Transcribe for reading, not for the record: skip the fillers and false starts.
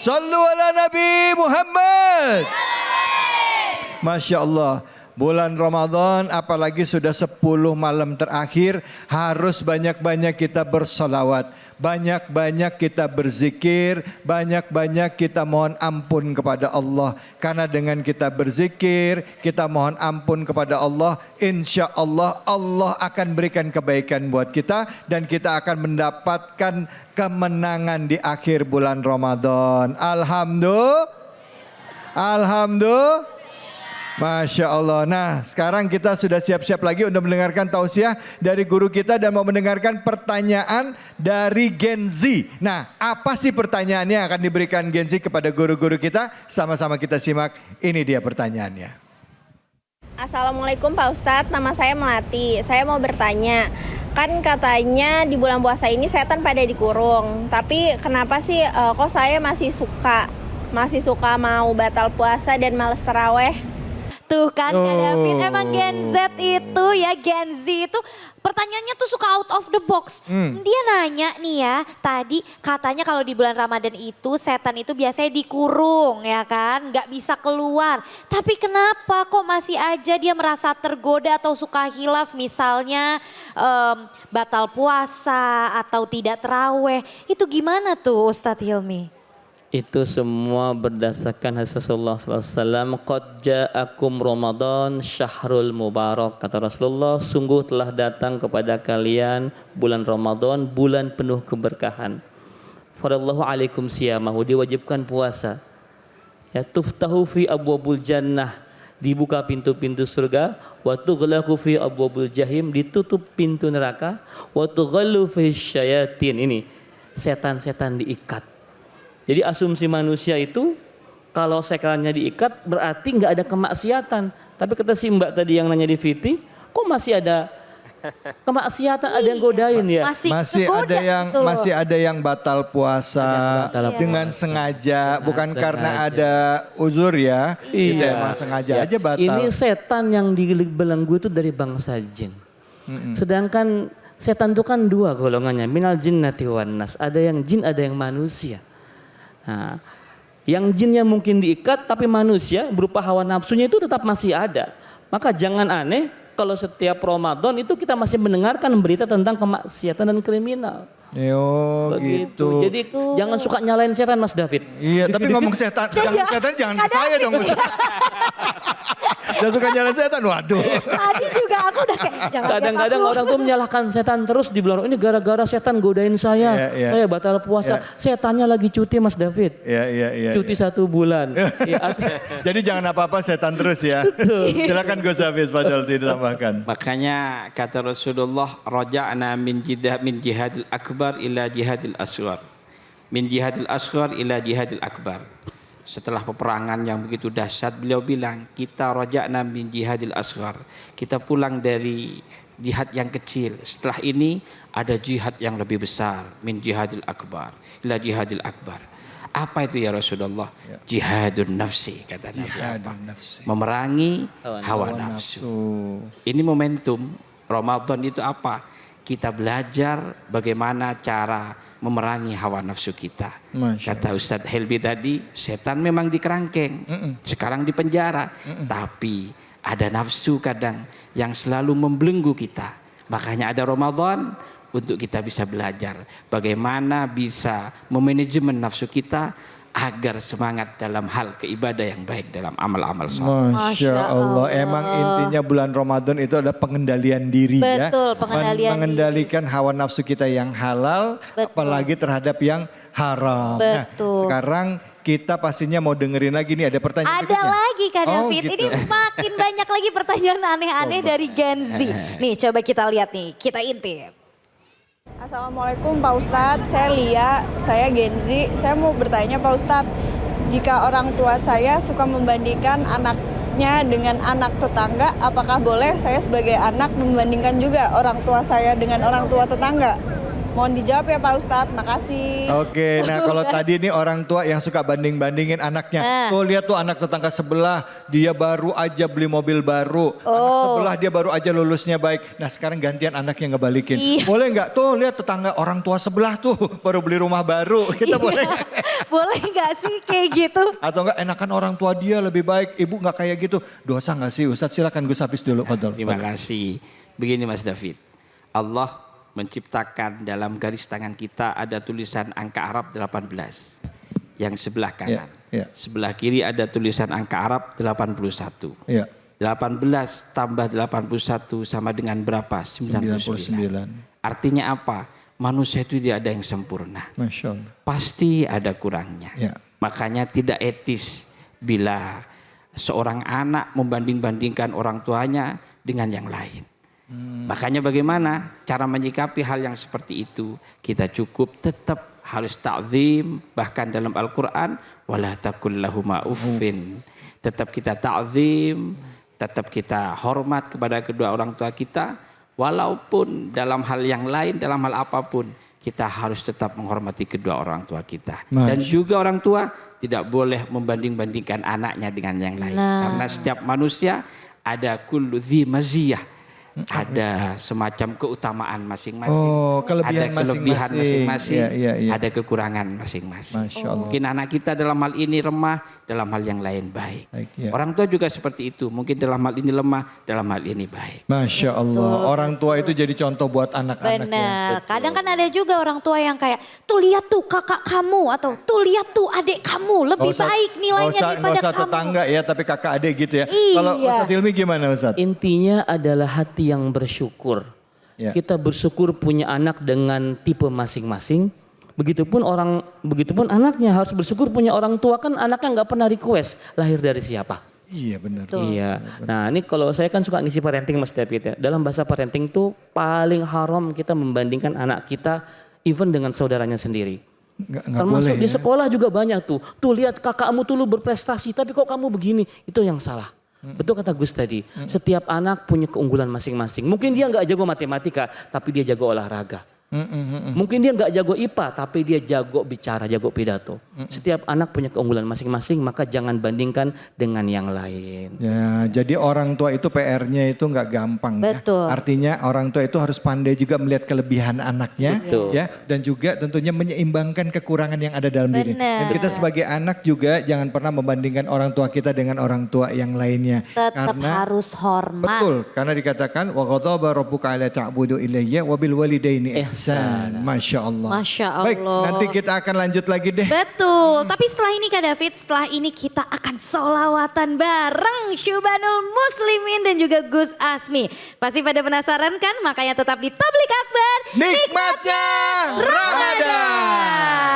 Sallu ala Nabi Muhammad. Masya Allah. Bulan Ramadan apalagi sudah 10 malam terakhir, harus banyak-banyak kita bersolawat, banyak-banyak kita berzikir, banyak-banyak kita mohon ampun kepada Allah. Karena dengan kita berzikir, kita mohon ampun kepada Allah, insya Allah Allah akan berikan kebaikan buat kita dan kita akan mendapatkan kemenangan di akhir bulan Ramadan. Alhamdulillah. Masya Allah. Nah, sekarang kita sudah siap-siap lagi untuk mendengarkan tausiah dari guru kita dan mau mendengarkan pertanyaan dari Gen Z. Nah, apa sih pertanyaannya yang akan diberikan Gen Z kepada guru-guru kita? Sama-sama kita simak. Ini dia pertanyaannya. Assalamualaikum Pak Ustadz, nama saya Melati. Saya mau bertanya, kan katanya di bulan puasa ini setan pada dikurung. Tapi kenapa sih kok saya masih suka mau batal puasa dan males taraweh? Tuh kan Kak David, emang Gen Z itu ya, Gen Z itu pertanyaannya tuh suka out of the box. Dia nanya nih ya, tadi katanya kalau di bulan Ramadan itu setan itu biasanya dikurung ya kan, gak bisa keluar. Tapi kenapa kok masih aja dia merasa tergoda atau suka hilaf, misalnya batal puasa atau tidak terawih. Itu gimana tuh Ustadz Hilmi? Itu semua berdasarkan hadis Rasulullah SAW. Qad ja'akum Ramadan syahrul mubarak. Kata Rasulullah, sungguh telah datang kepada kalian bulan Ramadan, bulan penuh keberkahan. Faradallahu alaikum siyamahu, diwajibkan puasa. Ya, tuftahu fi abwabul jannah, dibuka pintu-pintu surga. Wa tughlaqu fi abwabul jahim, ditutup pintu neraka. Wa tughallu fi syayatin, ini setan-setan diikat. Jadi asumsi manusia itu kalau sekerannya diikat berarti nggak ada kemaksiatan. Tapi kata si Mbak tadi yang nanya di VT, kok masih ada kemaksiatan, ada yang godain ya? Masih ada yang batal puasa dengan sengaja, bukan karena ada uzur ya. Iya, emang sengaja aja batal. Ini setan yang dibelenggu itu dari bangsa jin. Sedangkan setan itu kan dua golongannya, minal jinnati wan nas. Ada yang jin, ada yang manusia. Nah, yang jinnya mungkin diikat tapi manusia berupa hawa nafsunya itu tetap masih ada. Maka jangan aneh kalau setiap Ramadan itu kita masih mendengarkan berita tentang kemaksiatan dan kriminal. Gitu. Jadi jangan suka nyalain setan Mas David. Iya, tapi ngomong setan, jangan ke saya dong. Jangan suka nyalain setan, waduh. Tadi juga aku udah kayak jangan. Kadang-kadang orang tuh menyalahkan setan terus di bulan ini gara-gara setan godain saya. Saya batal puasa. Setannya lagi cuti Mas David. Iya. Cuti 1 bulan. Jadi jangan apa-apa setan terus ya. Silakan Gus Hafiz Fadal ditambahkan. Makanya kata Rasulullah, raja'na min jihadil akbar ila jihadil asghar. Min jihadil asghar ila jihadil akbar. Setelah peperangan yang begitu dahsyat, beliau bilang, kita raja'na min jihadil asghar. Kita pulang dari jihad yang kecil. Setelah ini ada jihad yang lebih besar, min jihadil akbar ila jihadil akbar. Apa itu ya Rasulullah? Jihadun nafsi, kata Nabi. Memerangi hawa nafsu. Ini momentum Ramadan itu apa? Kita belajar bagaimana cara memerangi hawa nafsu kita. Kata Ustadz Helbi tadi, setan memang di kerangkeng, sekarang di penjara, tapi ada nafsu kadang yang selalu membelenggu kita. Makanya ada Ramadan untuk kita bisa belajar bagaimana bisa memanajemen nafsu kita agar semangat dalam hal keibadah yang baik dalam amal-amal saleh. Masya Allah, emang intinya bulan Ramadan itu adalah pengendalian diri. Betul, ya. pengendalikan hawa nafsu kita yang halal, apalagi terhadap yang haram. Betul. Nah, sekarang kita pastinya mau dengerin lagi nih, ada pertanyaan Ada lagi Kak David, gitu. ini makin banyak lagi pertanyaan aneh-aneh dari Gen Z. Nih coba kita lihat nih, kita intip. Assalamualaikum Pak Ustadz, saya Lia, saya Gen Z. Saya mau bertanya Pak Ustadz, jika orang tua saya suka membandingkan anaknya dengan anak tetangga, apakah boleh saya sebagai anak membandingkan juga orang tua saya dengan orang tua tetangga? Mohon dijawab ya Pak Ustadz, makasih. Oke, nah kalau tadi nih orang tua yang suka banding-bandingin anaknya. Tuh lihat tuh anak tetangga sebelah, dia baru aja beli mobil baru. Anak sebelah dia baru aja lulusnya baik. Nah sekarang gantian anaknya ngebalikin. Boleh nggak? Tuh lihat tetangga orang tua sebelah tuh baru beli rumah baru. Kita boleh nggak? Boleh gak sih kayak gitu? Atau enggak enakan orang tua dia lebih baik, ibu nggak kayak gitu. Dosa nggak sih Ustadz? Silakan Gus Hafiz dulu. Fadol. Terima kasih. Begini Mas David, Allah menciptakan dalam garis tangan kita ada tulisan angka Arab 18. Yang sebelah kanan. Ya. Sebelah kiri ada tulisan angka Arab 81. Iya. 18 tambah 81 sama dengan berapa? 99. Artinya apa? Manusia itu tidak ada yang sempurna. Masya Allah. Pasti ada kurangnya. Ya. Makanya tidak etis bila seorang anak membanding-bandingkan orang tuanya dengan yang lain. Makanya bagaimana cara menyikapi hal yang seperti itu? Kita cukup tetap harus ta'zim, bahkan dalam Al-Quran wala taqul lahuma uffin. Tetap kita ta'zim, tetap kita hormat kepada kedua orang tua kita, walaupun dalam hal yang lain, dalam hal apapun kita harus tetap menghormati kedua orang tua kita. Dan juga orang tua tidak boleh membanding-bandingkan anaknya dengan yang lain. Karena setiap manusia ada kullu dzi maziyah. Ada semacam keutamaan masing-masing, kelebihan ada kelebihan masing-masing, Iya. ada kekurangan masing-masing. Masya Allah. Mungkin anak kita dalam hal ini lemah, dalam hal yang lain baik. Ya. Orang tua juga seperti itu, mungkin dalam hal ini lemah, dalam hal ini baik. Masya Allah, orang tua itu jadi contoh buat anak-anak. Benar, kadang kan ada juga orang tua yang kayak, tuh lihat tuh kakak kamu, atau tuh lihat tuh adik kamu, lebih baik nilainya daripada Nggak usah kamu. tetangga ya, tapi kakak adik gitu ya. Iya. Kalau Ustadz Hilmi gimana Ustadz? Intinya adalah hati yang bersyukur. Ya. Kita bersyukur punya anak dengan tipe masing-masing. Begitupun anaknya harus bersyukur punya orang tua, kan anaknya nggak pernah request lahir dari siapa. Iya benar. Iya. Nah ini kalau saya kan suka ngisi parenting Mas David ya. Dalam bahasa parenting tuh paling haram kita membandingkan anak kita even dengan saudaranya sendiri. Nggak Termasuk boleh di ya. sekolah juga banyak tuh. Tuh lihat kakakmu tuh lu berprestasi tapi kok kamu begini. Itu yang salah. Betul kata Gus tadi. Setiap anak punya keunggulan masing-masing. Mungkin dia nggak jago matematika tapi dia jago olahraga. Mungkin dia nggak jago IPA tapi dia jago bicara, jago pidato. Setiap anak punya keunggulan masing-masing, maka jangan bandingkan dengan yang lain. Ya, jadi orang tua itu PR-nya itu nggak gampang. Betul. Ya. Artinya orang tua itu harus pandai juga melihat kelebihan anaknya, Betul. ya, dan juga tentunya menyeimbangkan kekurangan yang ada dalam diri. Dan kita sebagai anak juga jangan pernah membandingkan orang tua kita dengan orang tua yang lainnya. Tetap harus hormat. Betul, karena dikatakan wa ghadaba rabbuka alla ta'budu ilayya wa bil walidaini ihsan. Masya Allah. Masya Baik, Allah. nanti kita akan lanjut lagi deh. Betul, tapi setelah ini Kak David, setelah ini kita akan solawatan bareng Syubanul Muslimin dan juga Gus Asmi. Pasti pada penasaran kan? Makanya tetap di Tablik Akbar. Nikmatnya Ramadan.